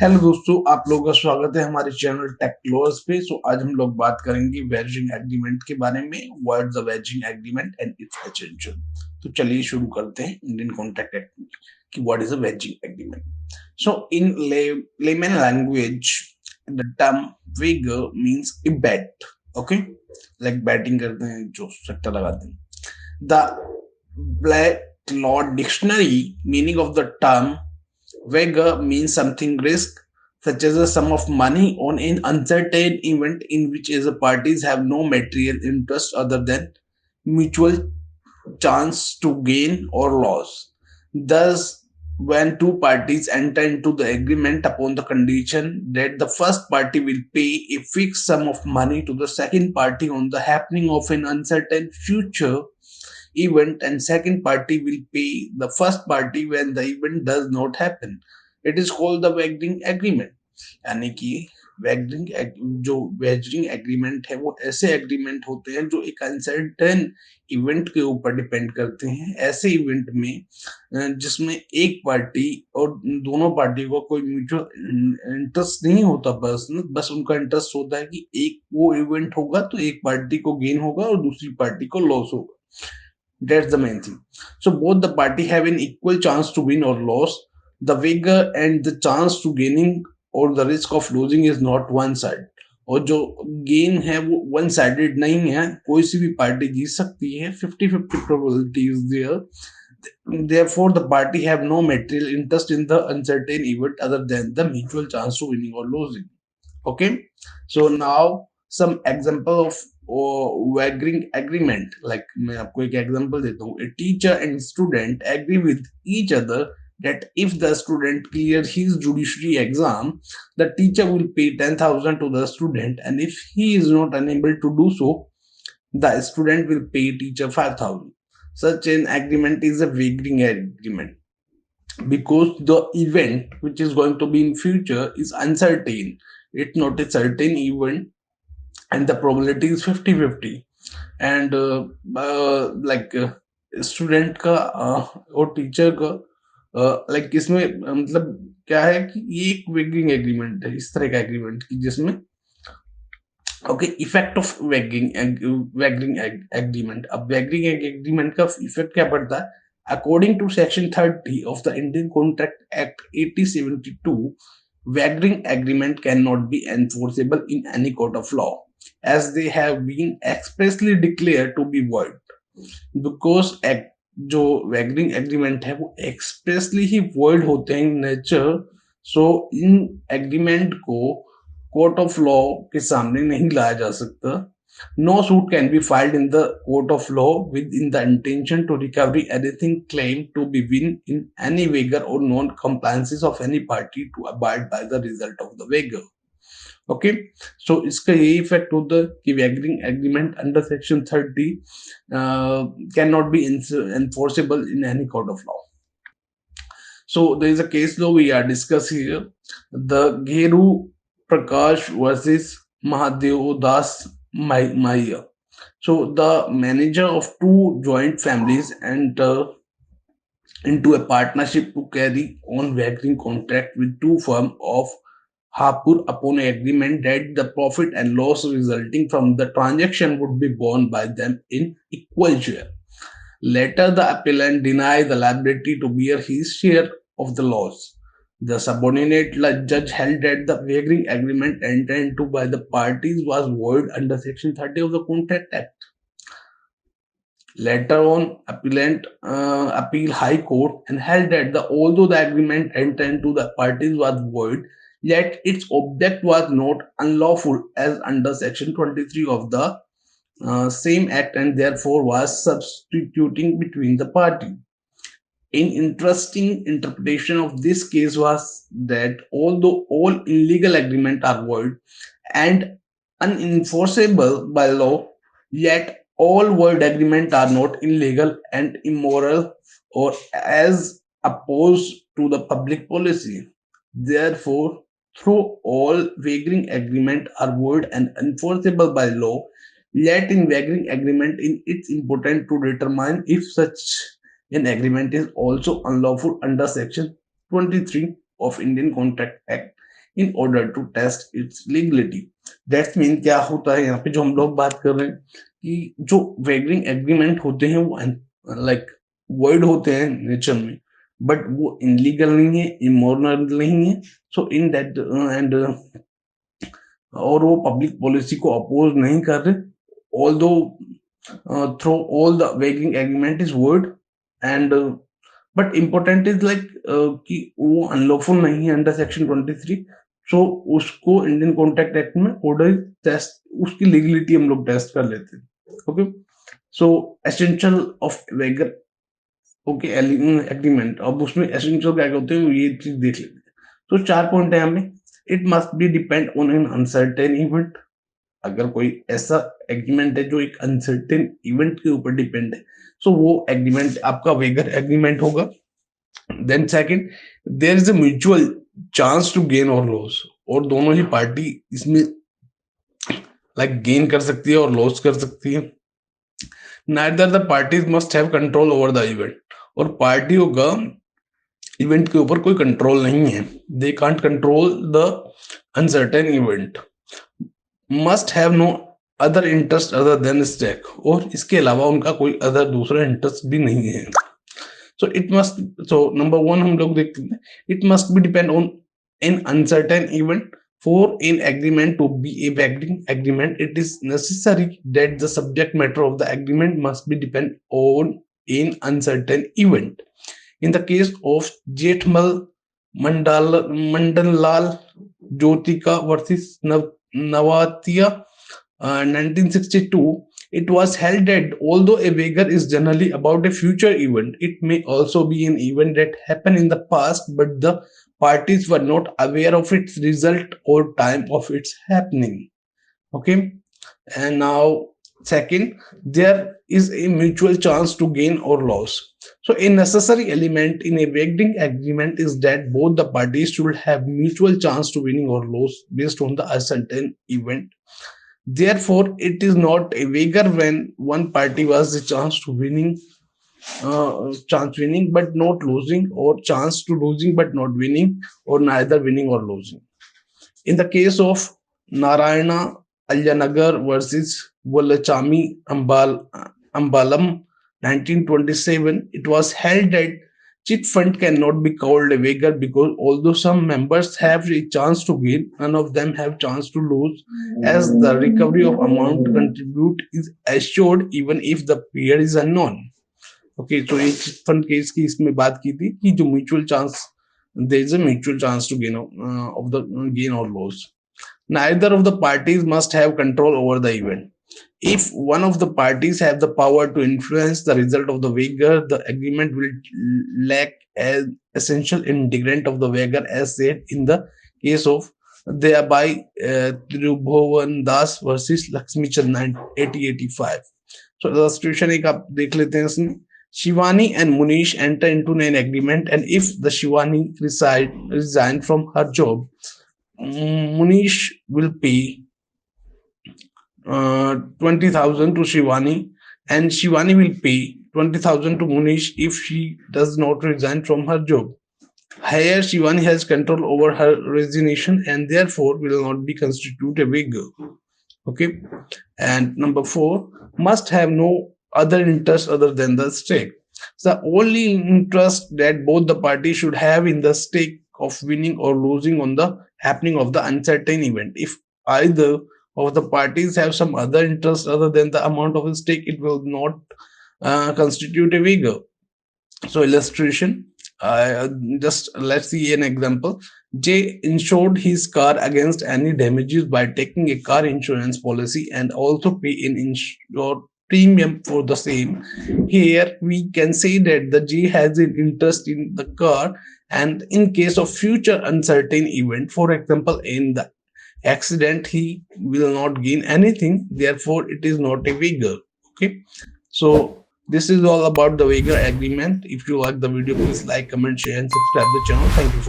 Hello दोस्तों, आप लोगों का स्वागत है हमारे चैनल टेक क्लोज पे। आज हम लोग बात करेंगे वेजिंग एग्रीमेंट के बारे में। What is the wagering agreement and it's essential. तो चलिए शुरू करते हैं इंडियन कॉन्ट्रैक्ट एक्ट कि what is a wagering agreement. So in layman language the term wager means a bet. Okay, like betting करते हैं, जो सट्टा लगाते हैं। The Black Law Dictionary meaning of the term wager means something risk, such as a sum of money on an uncertain event in which the parties have no material interest other than mutual chance to gain or loss. Thus, when two parties enter into the agreement upon the condition that the first party will pay a fixed sum of money to the second party on the happening of an uncertain future event, and second party will pay the first party when the event does not happen, it is called the wagering agreement. यानी कि जो wagering agreement है वो ऐसे agreement होते हैं जो एक अनसर्टेन इवेंट के ऊपर डिपेंड करते हैं। ऐसे इवेंट में जिसमें एक पार्टी और दोनों पार्टी को कोई म्यूचुअल इंटरेस्ट नहीं होता, बस उनका इंटरेस्ट होता है कि एक वो इवेंट होगा तो एक पार्टी को गेन होगा और दूसरी पार्टी को लॉस होगा। That's the main thing. So both the party have an equal chance to win or lose. The vigor and the chance to gaining or the risk of losing is not one side. और जो gain है वो one sided नहीं है, कोई सी भी party जीत सकती है। 50-50 probability is there. Therefore, the party have no material interest in the uncertain event other than the mutual chance to winning or losing. Okay, so now some example of wagering agreement. Like मैं आपको एक example देता हूँ. A teacher and student agree with each other that if the student clears his judiciary exam, the teacher will pay 10,000 to the student, and if he is not unable to do so, the student will pay teacher 5,000. Such an agreement is a wagering agreement because the event which is going to be in future is uncertain. It's not a certain event, and the probability is 50-50. And like student का और teacher का like इसमें मतलब क्या है कि ये एक वेगिंग एग्रीमेंट है, इस तरह का एग्रीमेंट की जिसमें okay effect of wagering agreement. अब वैगरिंग एग्रीमेंट का इफेक्ट क्या पड़ता है? According to section 30 of the Indian contract act 1872, wagering agreement can not be enforceable in any court of law as they have been expressly declared to be void. Because जो वैगरिंग agreement है वो expressly ही void होते हैं in nature, so in agreement को court of law के सामने नहीं लाया जा सकता। No suit can be filed in the court of law within the intention to recover anything claimed to be win in any wager or non-compliances of any party to abide by the result of the wager. Okay, so इसका यही effect होता है कि wagering agreement under section 30 can not be enforceable in any court of law. So there is a case law we are discussing here, the Gheru Prakash versus Mahadev Das Maya. So the manager of two joint families and into a partnership to carry on wagering contract with two firms of Hapur upon agreement that the profit and loss resulting from the transaction would be borne by them in equal share. Later, the appellant denied the liability to bear his share of the loss. The subordinate judge held that the wagering agreement entered into by the parties was void under Section 30 of the Contract Act. Later on, appellant appealed High Court and held that although the agreement entered into the parties was void, yet its object was not unlawful as under Section 23 of the same Act, and therefore was substituting between the party. An interesting interpretation of this case was that although all illegal agreements are void and unenforceable by law, yet all void agreements are not illegal and immoral or as opposed to the public policy. Therefore, though all wagering agreements are void and enforceable by law, yet in wagering agreement it's important to determine if such an agreement is also unlawful under Section 23 of Indian Contract Act in order to test its legality. That means क्या होता है यहाँ पे जो हम लोग बात कर रहे हैं कि जो वेगरिंग एग्रीमेंट होते हैं वो लाइक वर्ड होते हैं नेचर में, बट वो इनलीगल नहीं है, इमोरल नहीं है. सो इन दैट एंड और वो पब्लिक पॉलिसी को अपोज नहीं कर रहे, although through all the weighing agreement is word and but important is like कि वो अनलॉफुल नहीं है अंडर सेक्शन 23. सो उसको इंडियन कॉन्ट्रैक्ट एक्ट में ऑर्डर टेस्ट उसकी लीगलिटी हम लोग टेस्ट कर लेते हैं. Okay, so essential of wager okay agreement. अब उसमें एसेंशियल क्या होते हैं ये चीज देख लेते हैं. तो 4 पॉइंट है हमें. It must be depend on an uncertain event. अगर कोई ऐसा एग्रीमेंट है जो एक अनसर्टेन इवेंट के ऊपर डिपेंड है, सो वो एग्रीमेंट आपका वेगर एग्रीमेंट होगा. Then second, there is a mutual chance to gain और लॉस. और दोनों ही पार्टी इसमें लाइक गेन कर सकती है और लॉस कर सकती है. Neither the parties must have control over the event. और पार्टियों का इवेंट के ऊपर कोई कंट्रोल नहीं है. They can't control the uncertain event. Must have no other interest other than stake. और इसके अलावा उनका कोई अदर दूसरा इंटरेस्ट भी नहीं है. So it must, so number 1 हम लोग देखते हैं. It must be depend on an uncertain event. For an agreement to be a binding agreement, it is necessary that the subject matter of the agreement must be depend on an uncertain event. In the case of Jethmal Mandanlal Jyotika versus Navatia 1962, it was held that although a wager is generally about a future event, it may also be an event that happened in the past, but the parties were not aware of its result or time of its happening. Okay, and now second, there is a mutual chance to gain or loss. So a necessary element in a wagering agreement is that both the parties should have mutual chance to winning or loss based on the uncertain event. Therefore, it is not a wager when one party has the chance to winning, chance winning but not losing, or chance to losing but not winning, or neither winning or losing. In the case of Narayana Alyanagar versus Walachami Ambalam 1927, it was held that chit fund cannot be called a wager because although some members have a chance to gain, none of them have chance to lose, as the recovery of amount contribute is assured even if the payer is unknown. Okay, तो एक fund case की इसमें बात की थी कि जो mutual chance, there is a mutual chance to gain of the gain और loss. Neither of the parties must have control over the event. If one of the parties have the power to influence the result of the wager, the agreement will lack an essential integrant of the wager, as said in the case of thereby Tribhuvan Das versus Lakshmi Chand 1885. So the situation एक आप देख लेते हैं इसमें. Shivani and Munish enter into an agreement, and if the Shivani resign from her job, Munish will pay 20,000 to Shivani, and Shivani will pay 20,000 to Munish if she does not resign from her job. Here, Shivani has control over her resignation and therefore will not be constitute a wager. Okay, and number 4, must have no other interest other than the stake. The only interest that both the parties should have in the stake of winning or losing on the happening of the uncertain event. If either of the parties have some other interest other than the amount of the stake, it will not constitute a wager. So illustration, just let's see an example. Jay insured his car against any damages by taking a car insurance policy and also pay an insured premium for the same. Here we can say that the J has an interest in the car, and in case of future uncertain event, for example in the accident, he will not gain anything. Therefore, it is not a wager. Okay, so this is all about the wager agreement. If you like the video, please like, comment, share, and subscribe the channel. Thank you for